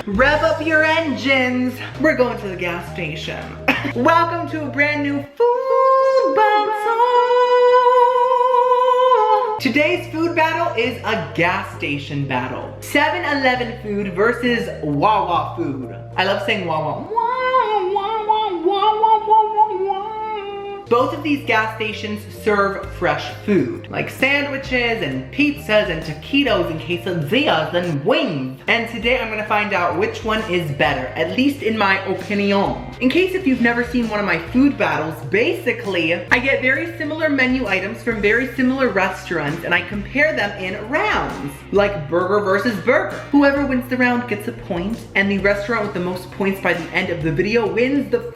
Rev up your engines. We're going to the gas station. Welcome to a brand new food battle. Today's food battle is a gas station battle. 7-Eleven food versus Wawa food. I love saying Wawa. Both of these gas stations serve fresh food, like sandwiches and pizzas and taquitos and quesadillas and wings. And today I'm gonna find out which one is better, at least in my opinion. In case if you've never seen one of my food battles, basically, I get very similar menu items from very similar restaurants and I compare them in rounds, like burger versus burger. Whoever wins the round gets a point, and the restaurant with the most points by the end of the video wins the food.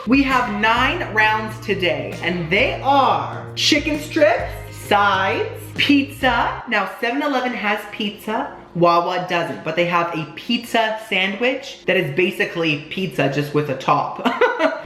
We have 9 rounds today, and they are chicken strips, sides, pizza. Now 7-Eleven has pizza, Wawa doesn't, but they have a pizza sandwich that is basically pizza just with a top.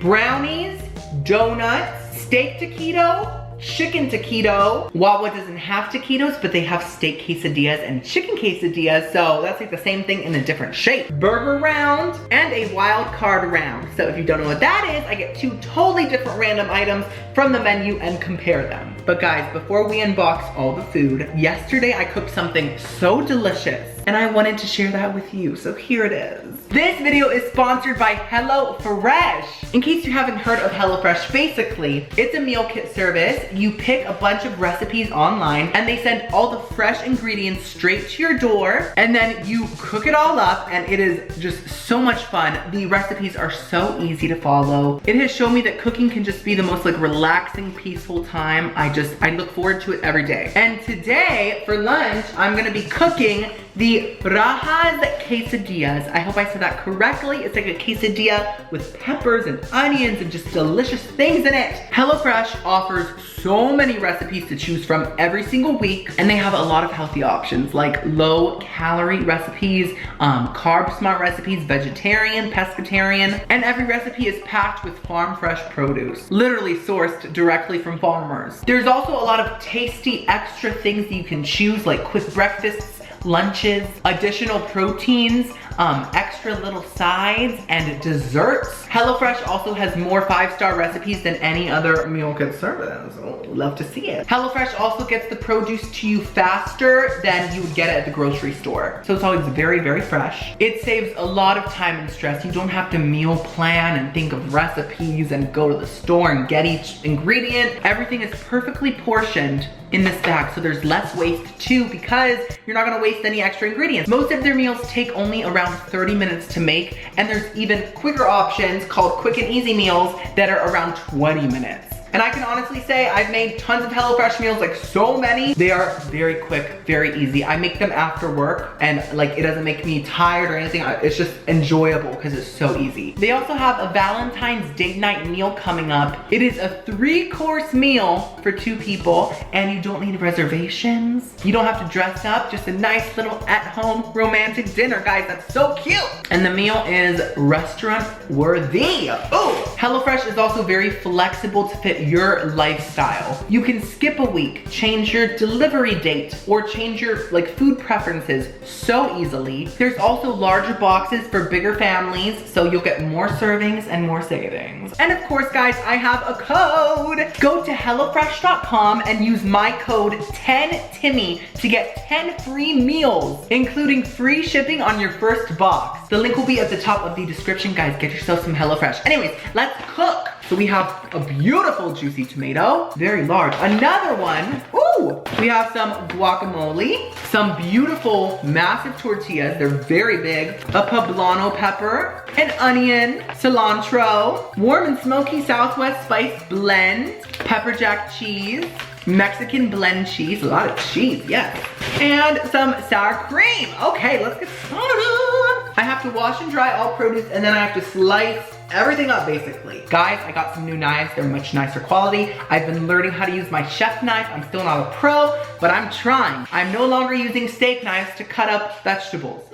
Brownies, donuts, steak taquito, chicken taquito. Wawa doesn't have taquitos, but they have steak quesadillas and chicken quesadillas, so that's like the same thing in a different shape. Burger round and a wild card round. So if you don't know what that is, I get 2 totally different random items from the menu and compare them. But guys, before we unbox all the food, yesterday I cooked something so delicious and I wanted to share that with you, so here it is. This video is sponsored by HelloFresh. In case you haven't heard of HelloFresh, basically, it's a meal kit service. You pick a bunch of recipes online and they send all the fresh ingredients straight to your door, and then you cook it all up, and it is just so much fun. The recipes are so easy to follow. It has shown me that cooking can just be the most like relaxing, peaceful time. I look forward to it every day. And today, for lunch, I'm gonna be cooking the Rajas quesadillas. I hope I said that correctly. It's like a quesadilla with peppers and onions and just delicious things in it. HelloFresh offers so many recipes to choose from every single week, and they have a lot of healthy options like low calorie recipes, carb smart recipes, vegetarian, pescatarian, and every recipe is packed with farm fresh produce, literally sourced directly from farmers. There's also a lot of tasty extra things you can choose, like quick breakfasts, lunches, additional proteins, extra little sides, and desserts. HelloFresh also has more 5-star recipes than any other meal kit service. Oh, love to see it. HelloFresh also gets the produce to you faster than you would get it at the grocery store. So it's always very, very fresh. It saves a lot of time and stress. You don't have to meal plan and think of recipes and go to the store and get each ingredient. Everything is perfectly portioned in this bag, so there's less waste too, because you're not gonna waste any extra ingredients. Most of their meals take only around 30 minutes to make, and there's even quicker options called quick and easy meals that are around 20 minutes. And I can honestly say I've made tons of HelloFresh meals, like so many. They are very quick, very easy. I make them after work, and like it doesn't make me tired or anything. It's just enjoyable because it's so easy. They also have a Valentine's date night meal coming up. It is a 3-course meal for 2 people, and you don't need reservations. You don't have to dress up, just a nice little at-home romantic dinner, guys. That's so cute. And the meal is restaurant worthy. Oh, HelloFresh is also very flexible to fit your lifestyle. You can skip a week, change your delivery date, or change your like food preferences so easily. There's also larger boxes for bigger families, so you'll get more servings and more savings. And of course, guys, I have a code. Go to HelloFresh.com and use my code 10Timmy to get 10 free meals, including free shipping on your first box. The link will be at the top of the description, guys. Get yourself some HelloFresh. Anyways, let's cook. So we have a beautiful juicy tomato, very large. Another one, ooh, we have some guacamole, some beautiful massive tortillas, they're very big, a poblano pepper, an onion, cilantro, warm and smoky Southwest spice blend, pepper jack cheese, Mexican blend cheese, a lot of cheese, yes, and some sour cream. Okay, let's get started. I have to wash and dry all produce, and then I have to slice everything up basically. Guys, I got some new knives. They're much nicer quality. I've been learning how to use my chef knife. I'm still not a pro, but I'm trying. I'm no longer using steak knives to cut up vegetables.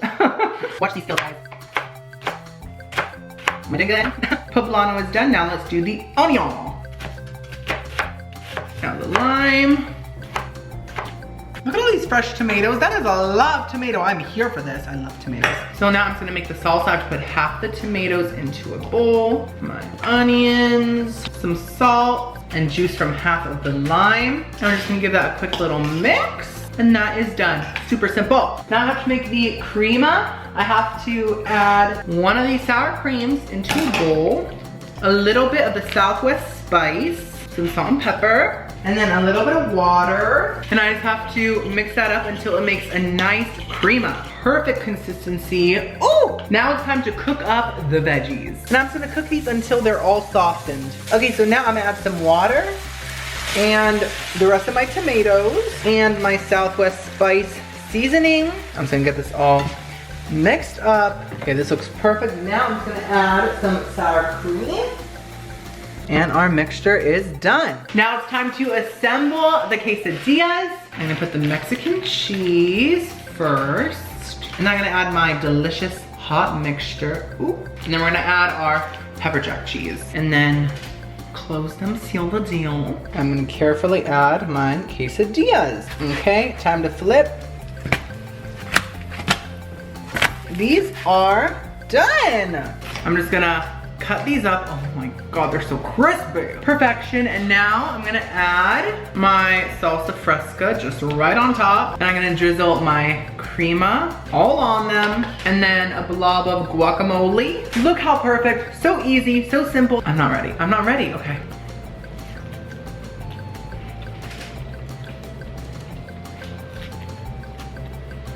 Watch these skills, guys. Am I doing good? Poblano is done. Now let's do the onion. Now the lime. Look at all these fresh tomatoes. That is a lot of tomato. I'm here for this. I love tomatoes. So now I'm just gonna make the salsa. I have to put half the tomatoes into a bowl, my onions, some salt, and juice from half of the lime. And I'm just gonna give that a quick little mix. And that is done. Super simple. Now I have to make the crema. I have to add one of these sour creams into a bowl, a little bit of the Southwest spice, some salt and pepper, and then a little bit of water. And I just have to mix that up until it makes a nice crema. Perfect consistency. Oh, now it's time to cook up the veggies. And I'm just gonna cook these until they're all softened. Okay, so now I'm gonna add some water and the rest of my tomatoes and my Southwest spice seasoning. I'm just gonna get this all mixed up. Okay, this looks perfect. Now I'm just gonna add some sour cream. And our mixture is done. Now it's time to assemble the quesadillas. I'm gonna put the Mexican cheese first. And I'm gonna add my delicious hot mixture. Ooh. And then we're gonna add our pepper jack cheese. And then close them, seal the deal. I'm gonna carefully add my quesadillas. Okay, time to flip. These are done. I'm just gonna cut these up. Oh my God, they're so crispy. Perfection. And now I'm gonna add my salsa fresca just right on top. And I'm gonna drizzle my crema all on them. And then a blob of guacamole. Look how perfect, so easy, so simple. I'm not ready, I'm not ready, okay.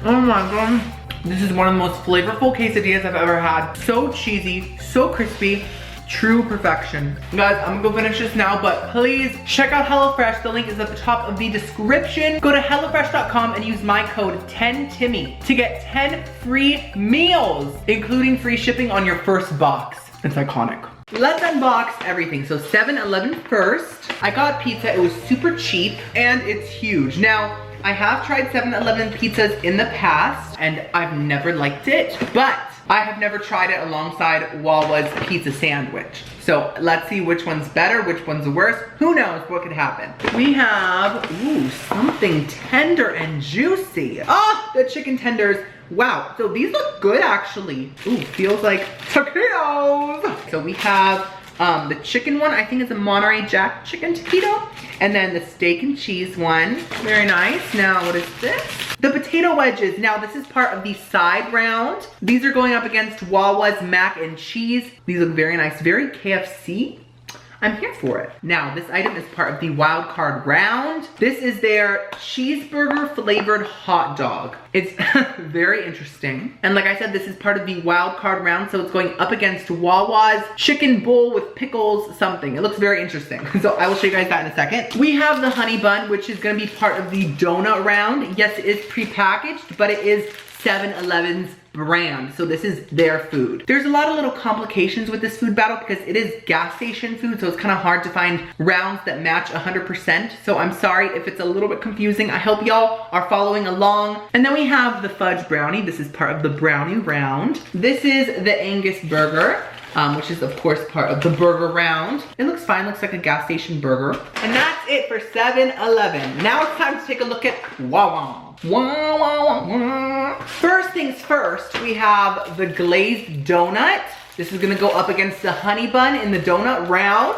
Oh my God. This is one of the most flavorful quesadillas I've ever had. So cheesy, so crispy, true perfection. Guys, I'm gonna go finish this now, but please check out HelloFresh. The link is at the top of the description. Go to HelloFresh.com and use my code 10Timmy to get 10 free meals, including free shipping on your first box. It's iconic. Let's unbox everything. So 7-Eleven first. I got pizza, it was super cheap and it's huge. Now, I have tried 7-Eleven pizzas in the past and I've never liked it, but I have never tried it alongside Wawa's pizza sandwich. So let's see which one's better, which one's worse. Who knows what could happen. We have, ooh, something tender and juicy. Oh, the chicken tenders. Wow, so these look good actually. Ooh, feels like taquitos. So we have the chicken one, I think it's a Monterey Jack chicken taquito. And then the steak and cheese one. Very nice. Now, what is this? The potato wedges. Now, this is part of the side round. These are going up against Wawa's mac and cheese. These look very nice, very KFC. I'm here for it. Now, this item is part of the wild card round. This is their cheeseburger flavored hot dog. It's very interesting. And like I said, this is part of the wild card round, so it's going up against Wawa's chicken bowl with pickles something. It looks very interesting. So I will show you guys that in a second. We have the honey bun, which is gonna be part of the donut round. Yes, it is prepackaged, but it is 7-Eleven's brand, so this is their food. There's a lot of little complications with this food battle because it is gas station food, so it's kind of hard to find rounds that match 100%. So I'm sorry if it's a little bit confusing. I hope y'all are following along. And then we have the fudge brownie. This is part of the brownie round. This is the Angus burger, which is of course part of the burger round. It looks fine, looks like a gas station burger. And that's it for 7-Eleven. Now it's time to take a look at Wawa. First things first, we have the glazed donut. This is gonna go up against the honey bun in the donut round.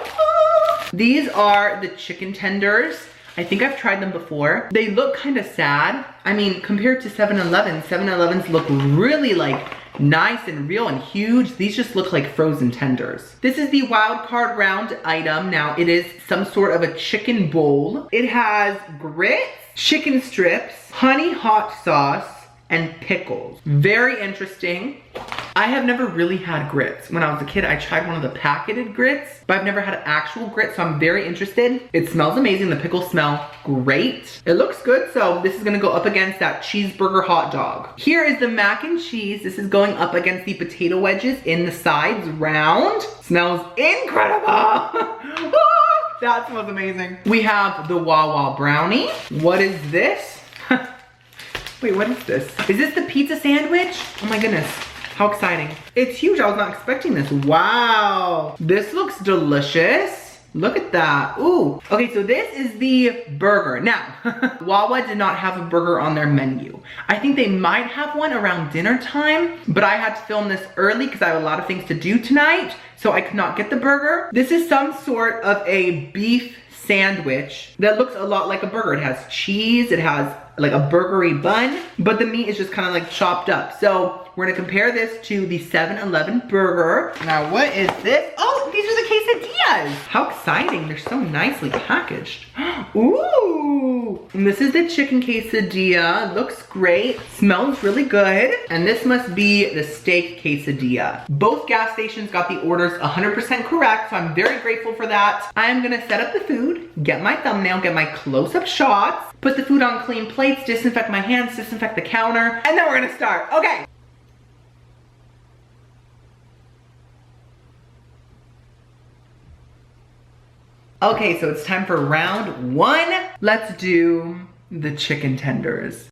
These are the chicken tenders. I think I've tried them before. They look kind of sad. I mean, compared to 7-Eleven, 7-Elevens look really like nice and real and huge. These just look like frozen tenders. This is the wild card round item. Now it is some sort of a chicken bowl. It has grits, chicken strips, honey hot sauce, and pickles. Very interesting. I have never really had grits. When I was a kid, I tried one of the packeted grits, but I've never had an actual grit, so I'm very interested. It smells amazing. The pickles smell great. It looks good, so this is gonna go up against that cheeseburger hot dog. Here is the mac and cheese. This is going up against the potato wedges in the sides round. Smells incredible. That smells amazing. We have the Wawa brownie. What is this? Wait, what is this? Is this the pizza sandwich? Oh my goodness, how exciting. It's huge, I was not expecting this. Wow, this looks delicious. Look at that. Ooh. Okay, so this is the burger. Now, Wawa did not have a burger on their menu. I think they might have one around dinner time, but I had to film this early because I have a lot of things to do tonight, so I could not get the burger. This is some sort of a beef sandwich that looks a lot like a burger. It has cheese, it has like a burgery bun, but the meat is just kind of like chopped up. So we're gonna compare this to the 7-Eleven burger. Now what is this? Oh, these are the quesadillas. How exciting, they're so nicely packaged. Ooh, and this is the chicken quesadilla. Looks great, smells really good. And this must be the steak quesadilla. Both gas stations got the orders 100% correct, so I'm very grateful for that. I'm gonna set up the food, get my thumbnail, get my close-up shots, put the food on clean plates, disinfect my hands, disinfect the counter, and then we're gonna start. Okay. Okay, so it's time for round one. Let's do the chicken tenders.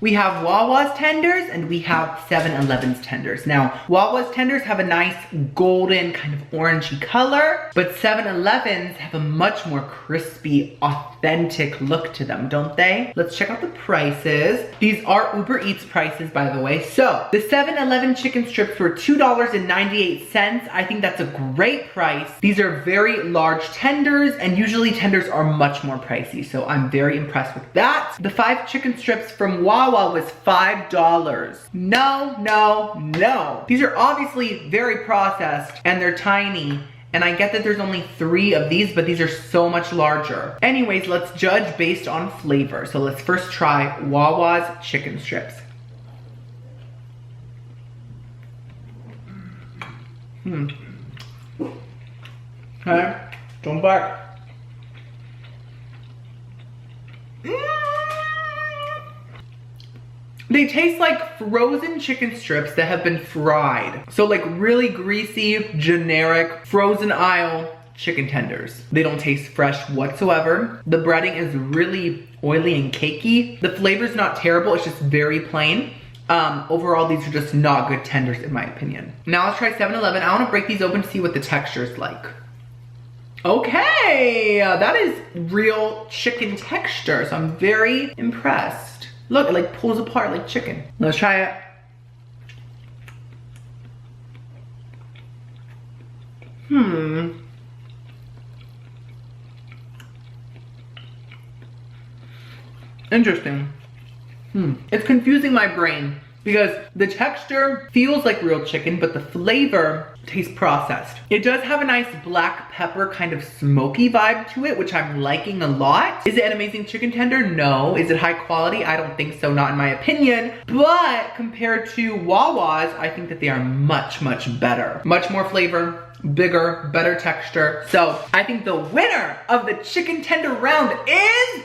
We have Wawa's tenders and we have 7-Eleven's tenders. Now, Wawa's tenders have a nice golden kind of orangey color, but 7-Eleven's have a much more crispy, authentic look to them, don't they? Let's check out the prices. These are Uber Eats prices, by the way. So, the 7-Eleven chicken strips were $2.98. I think that's a great price. These are very large tenders, and usually tenders are much more pricey, so I'm very impressed with that. The 5 chicken strips from Wawa was $5. No, no, no. These are obviously very processed and they're tiny. And I get that there's only 3 of these, but these are so much larger. Anyways, let's judge based on flavor. So let's first try Wawa's chicken strips. Okay, don't bark. They taste like frozen chicken strips that have been fried. So like really greasy, generic, frozen aisle chicken tenders. They don't taste fresh whatsoever. The breading is really oily and cakey. The flavor's not terrible, it's just very plain. Overall, these are just not good tenders in my opinion. Now let's try 7-Eleven. I wanna break these open to see what the texture is like. Okay, that is real chicken texture, so I'm very impressed. Look, it like pulls apart like chicken. Let's try it. Interesting. It's confusing my brain because the texture feels like real chicken, but the flavor tastes processed. It does have a nice black pepper kind of smoky vibe to it, which I'm liking a lot. Is it an amazing chicken tender? No. Is it high quality? I don't think so, not in my opinion. But compared to Wawa's, I think that they are much, much better. Much more flavor, bigger, better texture. So I think the winner of the chicken tender round is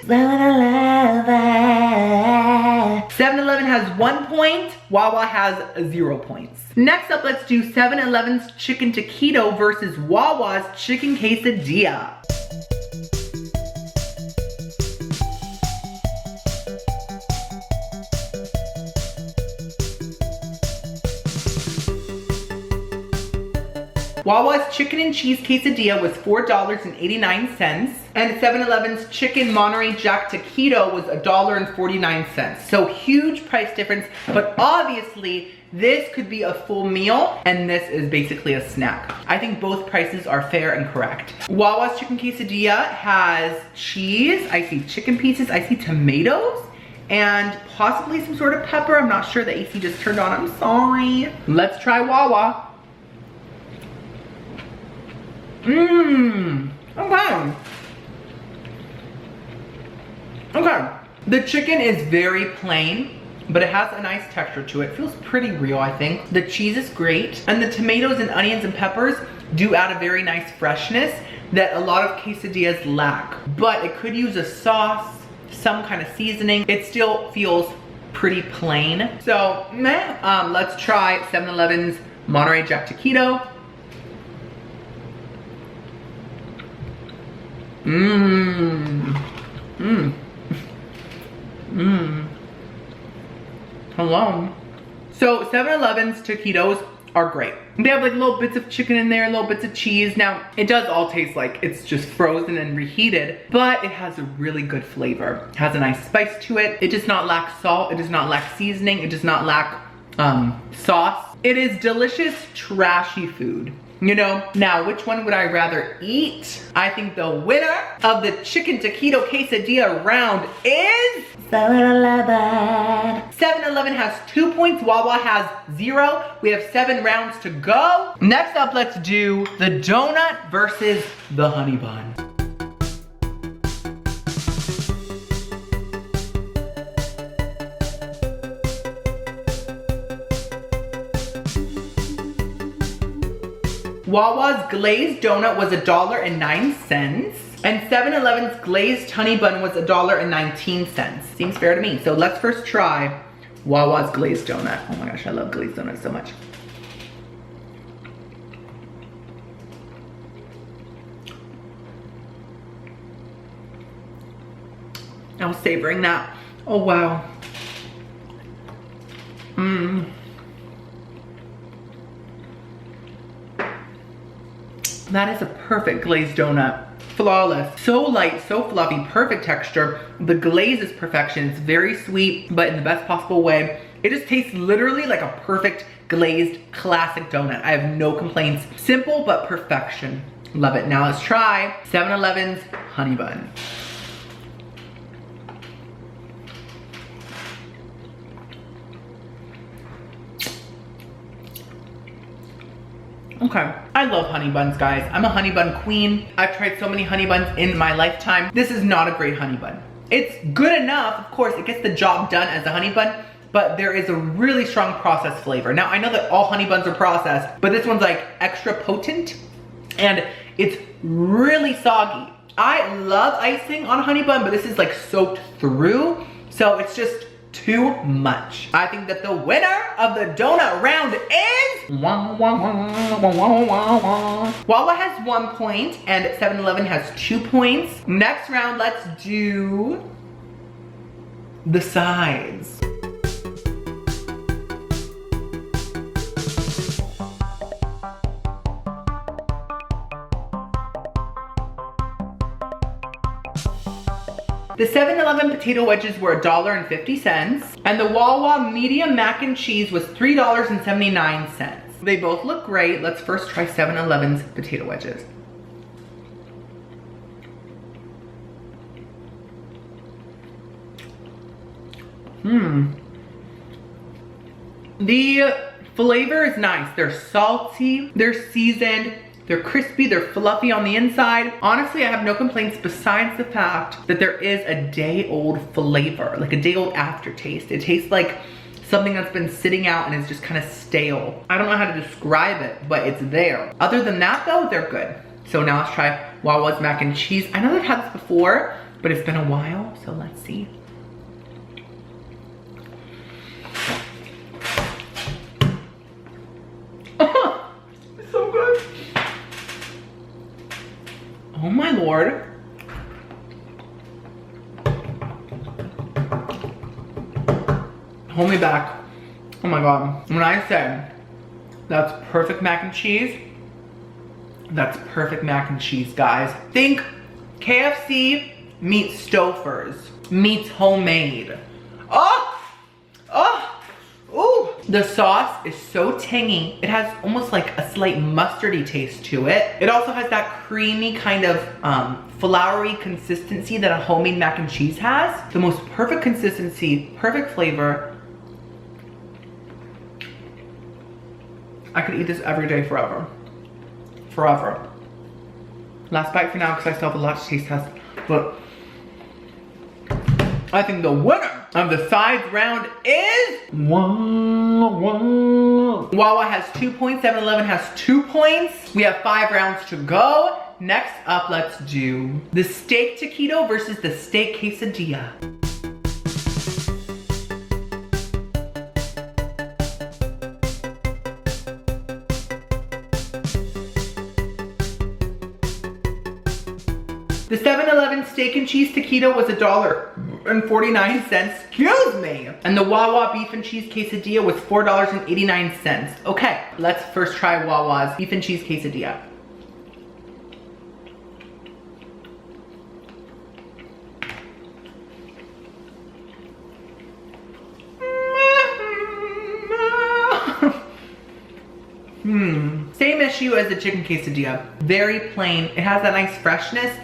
7-Eleven has 1 point, Wawa has 0 points. Next up, let's do 7-Eleven's chicken taquito versus Wawa's chicken quesadilla. Wawa's chicken and cheese quesadilla was $4.89, and 7-Eleven's chicken Monterey Jack taquito was $1.49. So huge price difference, but obviously this could be a full meal and this is basically a snack. I think both prices are fair and correct. Wawa's chicken quesadilla has cheese, I see chicken pieces, I see tomatoes, and possibly some sort of pepper. I'm not sure, the AC just turned on, I'm sorry. Let's try Wawa. Okay. Okay. The chicken is very plain, but it has a nice texture to it. It feels pretty real, I think. The cheese is great, and the tomatoes and onions and peppers do add a very nice freshness that a lot of quesadillas lack. But it could use a sauce, some kind of seasoning. It still feels pretty plain. So, let's try 7-Eleven's Monterey Jack taquito. Hello. So 7-Eleven's taquitos are great. They have like little bits of chicken in there, little bits of cheese. Now, it does all taste like it's just frozen and reheated, but it has a really good flavor. It has a nice spice to it. It does not lack salt. It does not lack seasoning. It does not lack sauce. It is delicious, trashy food. You know, now which one would I rather eat? I think the winner of the chicken taquito quesadilla round is 7-Eleven. 7-Eleven has 2 points, Wawa has 0. We have 7 rounds to go. Next up, let's do the donut versus the honey bun. Wawa's glazed donut was $1.09, and 7-Eleven's glazed honey bun was $1.19. Seems fair to me. So let's first try Wawa's glazed donut. Oh my gosh, I love glazed donuts so much. I was savoring that. Oh wow. That is a perfect glazed donut. Flawless. So light, so fluffy, perfect texture. The glaze is perfection. It's very sweet, but in the best possible way. It just tastes literally like a perfect glazed classic donut. I have no complaints. Simple, but perfection. Love it. Now let's try 7-Eleven's honey bun. Okay, I love honey buns, guys. I'm a honey bun queen. I've tried so many honey buns in my lifetime. This is not a great honey bun. It's good enough, of course, it gets the job done as a honey bun, but there is a really strong processed flavor. Now, I know that all honey buns are processed, but this one's like extra potent, and it's really soggy. I love icing on a honey bun, but this is like soaked through, so it's just too much. I think that the winner of the donut round is Wawa has 1 point and 7-Eleven has 2 points. Next round, let's do the sides. The 7-Eleven potato wedges were $1.50, and the Wawa medium mac and cheese was $3.79. They both look great. Let's first try 7-Eleven's potato wedges. The flavor is nice. They're salty, they're seasoned, they're crispy, they're fluffy on the inside. Honestly, I have no complaints besides the fact that there is a day-old flavor, like a day-old aftertaste. It tastes like something that's been sitting out and is just kind of stale. I don't know how to describe it, but it's there. Other than that though, they're good. So now let's try Wawa's mac and cheese. I know they've had this before, but it's been a while, so let's see. It's so good. Oh my Lord. Hold me back. Oh my God. When I say that's perfect mac and cheese, that's perfect mac and cheese, guys. Think KFC meets Stouffer's meets homemade. Oh! Oh! Ooh! The sauce is so tangy. It has almost like a slight mustardy taste to it. It also has that creamy kind of floury consistency that a homemade mac and cheese has. The most perfect consistency, perfect flavor. I could eat this every day forever. Forever. Last bite for now because I still have a lot to taste test. But I think the winner of the sides round is Wawa has 2 points, 7-Eleven has 2 points. We have 5 rounds to go. Next up, let's do the steak taquito versus the steak quesadilla. The 7-Eleven steak and cheese taquito was $1.09, $4.49, excuse me. And the Wawa beef and cheese quesadilla was $4.89. Okay, let's first try Wawa's beef and cheese quesadilla. Same issue as the chicken quesadilla. Very plain. It has that nice freshness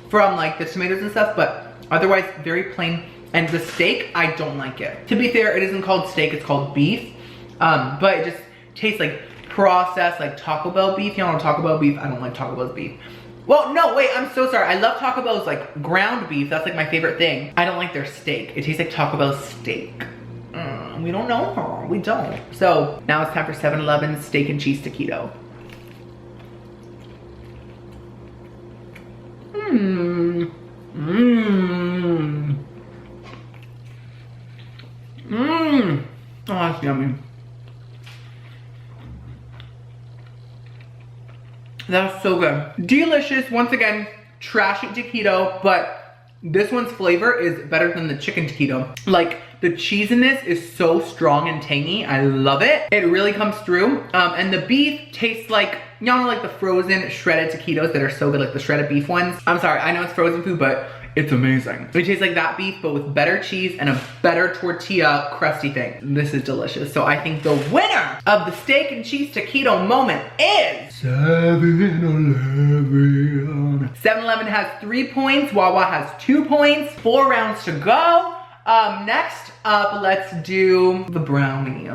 from like the tomatoes and stuff, but otherwise very plain. And the steak, I don't like it. To be fair, it isn't called steak, it's called beef. But it just tastes like processed, like Taco Bell beef. You know, Taco Bell beef, I don't like Taco Bell's beef. Well, no, wait, I'm so sorry. I love Taco Bell's like ground beef. That's like my favorite thing. I don't like their steak. It tastes like Taco Bell's steak. We don't know her, we don't. So now it's time for 7-Eleven steak and cheese taquito. Oh, that's yummy. That was so good. Delicious, once again, trashy taquito, but this one's flavor is better than the chicken taquito. Like, the cheesiness is so strong and tangy. I love it. It really comes through. And the beef tastes like, y'all know like the frozen shredded taquitos that are so good, like the shredded beef ones. I'm sorry, I know it's frozen food, but it's amazing. It tastes like that beef, but with better cheese and a better tortilla crusty thing. This is delicious. So I think the winner of the steak and cheese taquito moment is 7-Eleven. 7-Eleven has 3 points, Wawa has 2 points, 4 rounds to go. Next up, let's do the brownie.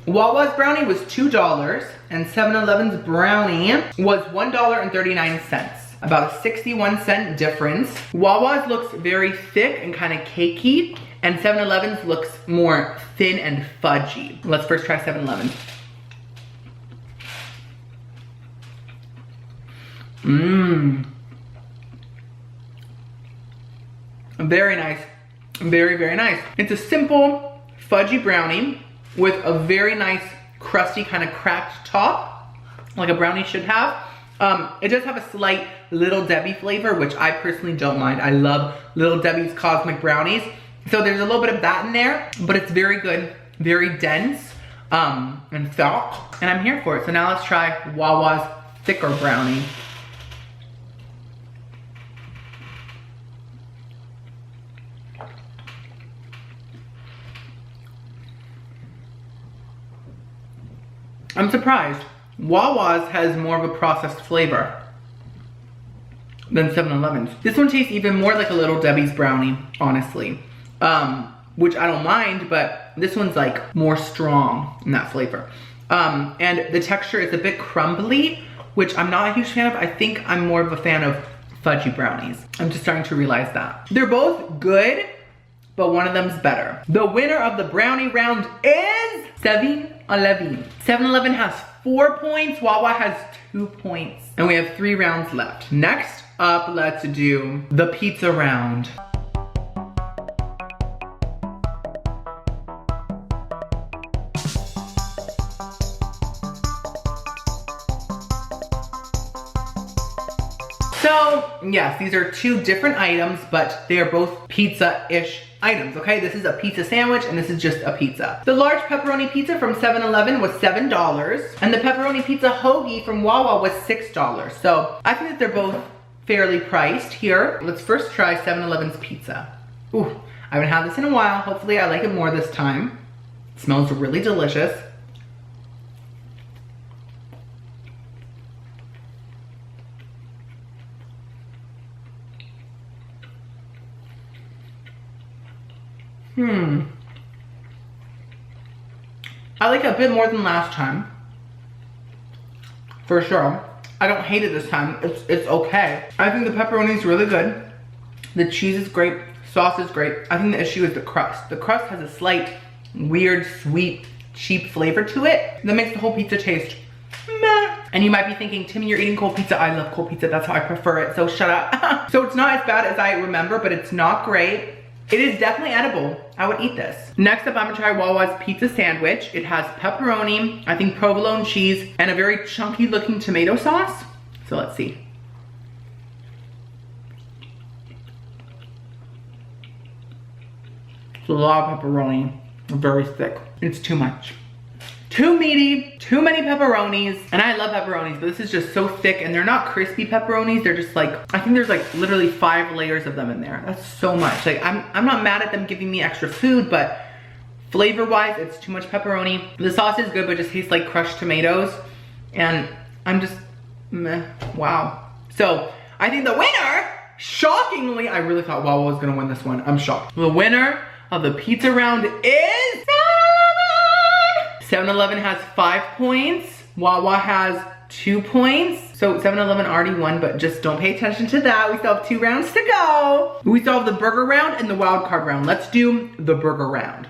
Wawa's brownie was $2 and 7-Eleven's brownie was $1.39. About a 61-cent difference. Wawa's looks very thick and kind of cakey, and 7-Eleven's looks more thin and fudgy. Let's first try 7-Eleven. Very nice. Very, very nice. It's a simple fudgy brownie with a very nice crusty kind of cracked top, like a brownie should have. It does have a slight Little Debbie flavor, which I personally don't mind. I love Little Debbie's Cosmic Brownies. So there's a little bit of that in there, but it's very good, very dense, and thick, and I'm here for it. So now let's try Wawa's thicker brownie. I'm surprised. Wawa's has more of a processed flavor than 7-Eleven's. This one tastes even more like a Little Debbie's brownie, honestly. Which I don't mind, but this one's like more strong in that flavor. And the texture is a bit crumbly, which I'm not a huge fan of. I think I'm more of a fan of fudgy brownies. I'm just starting to realize that. They're both good, but one of them's better. The winner of the brownie round is 7-Eleven. 7-Eleven has 4 points, Wawa has 2 points. And we have 3 rounds left. Next up, let's do the pizza round. So, yes, these are 2 different items, but they are both pizza-ish items, okay? This is a pizza sandwich, and this is just a pizza. The large pepperoni pizza from 7-Eleven was $7, and the pepperoni pizza hoagie from Wawa was $6. So, I think that they're both fairly priced here. Let's first try 7-Eleven's pizza. Ooh, I haven't had this in a while. Hopefully, I like it more this time. It smells really delicious. I like it a bit more than last time. For sure. I don't hate it this time. It's okay. I think the pepperoni is really good. The cheese is great. Sauce is great. I think the issue is the crust. The crust has a slight, weird, sweet, cheap flavor to it that makes the whole pizza taste meh. And you might be thinking, Timmy, you're eating cold pizza. I love cold pizza. That's how I prefer it. So shut up. So it's not as bad as I remember, but it's not great. It is definitely edible. I would eat this. Next up, I'm gonna try Wawa's pizza sandwich. It has pepperoni, I think provolone cheese, and a very chunky looking tomato sauce. So let's see. It's a lot of pepperoni, very thick. It's too much. Too meaty, too many pepperonis, and I love pepperonis, but this is just so thick, and they're not crispy pepperonis, they're just like, I think there's like literally 5 layers of them in there. That's so much. Like, I'm not mad at them giving me extra food, but flavor-wise, it's too much pepperoni. The sauce is good, but it just tastes like crushed tomatoes, and I'm just, meh, wow. So, I think the winner, shockingly, I really thought Wawa was gonna win this one. I'm shocked. The winner of the pizza round is 7-Eleven has 5 points. Wawa has 2 points. So 7-Eleven already won, but just don't pay attention to that. We still have 2 rounds to go. We still have the burger round and the wild card round. Let's do the burger round.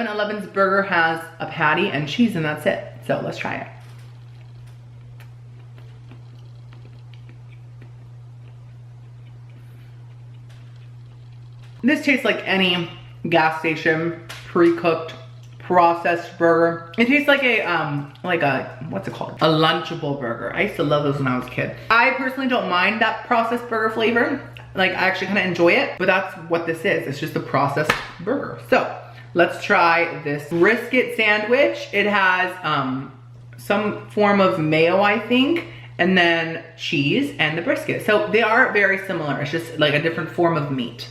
Eleven's burger has a patty and cheese, and that's it. So let's try it. This tastes like any gas station pre-cooked processed burger. It tastes like a what's it called? A Lunchable burger. I used to love those when I was a kid. I personally don't mind that processed burger flavor. Like, I actually kind of enjoy it, but that's what this is. It's just a processed burger. So let's try this brisket sandwich. It has some form of mayo, I think, and then cheese and the brisket. So they are very similar. It's just like a different form of meat.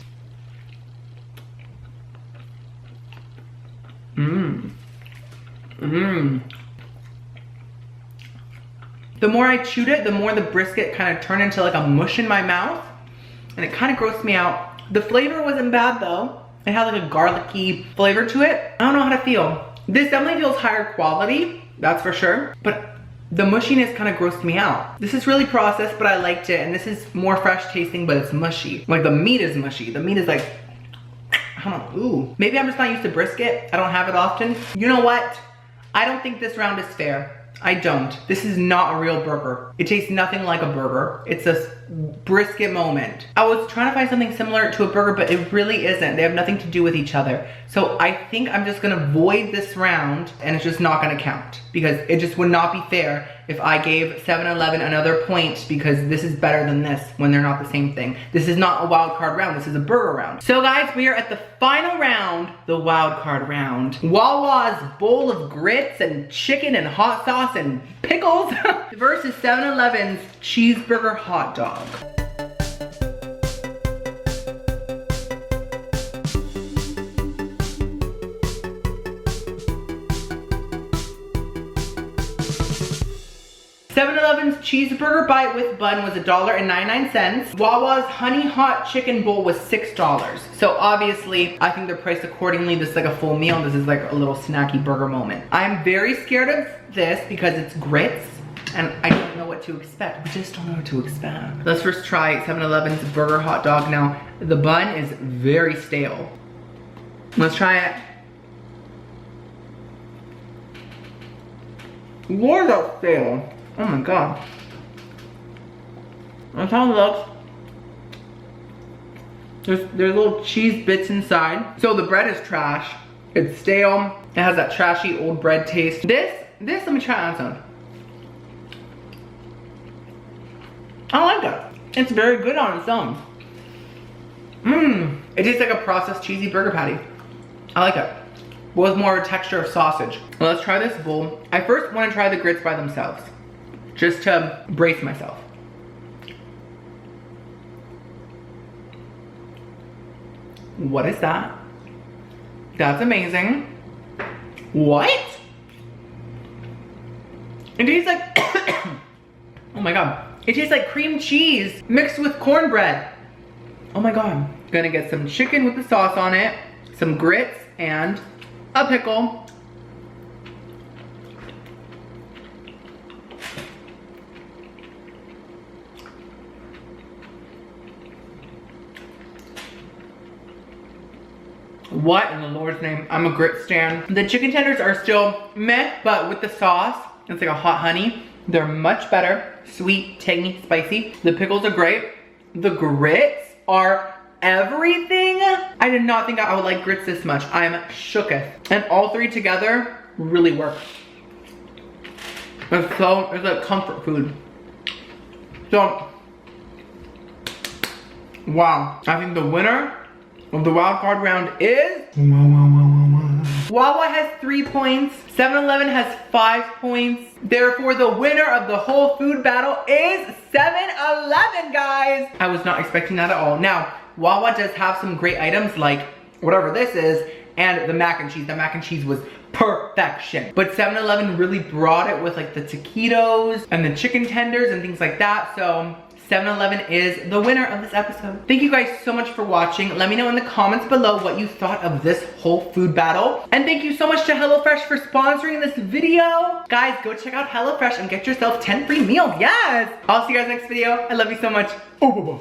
The more I chewed it, the more the brisket kind of turned into like a mush in my mouth, and it kind of grossed me out. The flavor wasn't bad though. It had like a garlicky flavor to it. I don't know how to feel. This definitely feels higher quality, that's for sure, but the mushiness kind of grossed me out. This is really processed, but I liked it, and this is more fresh tasting, but it's mushy. Like, the meat is mushy. The meat is like, I don't know, ooh. Maybe I'm just not used to brisket. I don't have it often. You know what? I don't think this round is fair. I don't. This is not a real burger. It tastes nothing like a burger. It's a brisket moment. I was trying to find something similar to a burger, but it really isn't. They have nothing to do with each other. So I think I'm just gonna void this round, and it's just not gonna count, because it just would not be fair if I gave 7-Eleven another point because this is better than this when they're not the same thing. This is not a wild card round, this is a burger round. So guys, we are at the final round, the wild card round. Wawa's bowl of grits and chicken and hot sauce and pickles versus 7-Eleven's cheeseburger hot dog. 7-Eleven's cheeseburger bite with bun was $1.99. Wawa's honey hot chicken bowl was $6. So obviously, I think they're priced accordingly. This is like a full meal. This is like a little snacky burger moment. I'm very scared of this because it's grits, and I don't know what to expect. We just don't know what to expect. Let's first try 7-Eleven's burger hot dog. Now, the bun is very stale. Let's try it. What is that stale? Oh my god. That's how it looks. There's little cheese bits inside. So the bread is trash. It's stale. It has that trashy old bread taste. This, let me try it on its own. I like it. It's very good on its own. It tastes like a processed cheesy burger patty. I like it. With more of a texture of sausage. Well, let's try this bowl. I first want to try the grits by themselves, just to brace myself. What is that? That's amazing. What? It tastes like, oh my god. It tastes like cream cheese mixed with cornbread. Oh my god. Gonna get some chicken with the sauce on it, some grits, and a pickle. What in the Lord's name? I'm a grit stan. The chicken tenders are still meh, but with the sauce, it's like a hot honey. They're much better. Sweet, tangy, spicy. The pickles are great. The grits are everything. I did not think I would like grits this much. I'm shooketh. And all three together really work. It's like comfort food. So, wow. I think the winner of the wild card round is Wawa has 3 points. 7-Eleven has 5 points. Therefore, the winner of the whole food battle is 7-Eleven, guys. I was not expecting that at all. Now, Wawa does have some great items like whatever this is and the mac and cheese. The mac and cheese was perfection. But 7-Eleven really brought it with like the taquitos and the chicken tenders and things like that. So 7-Eleven is the winner of this episode. Thank you guys so much for watching. Let me know in the comments below what you thought of this whole food battle. And thank you so much to HelloFresh for sponsoring this video. Guys, go check out HelloFresh and get yourself 10 free meals. Yes! I'll see you guys next video. I love you so much. Oh, bye-bye.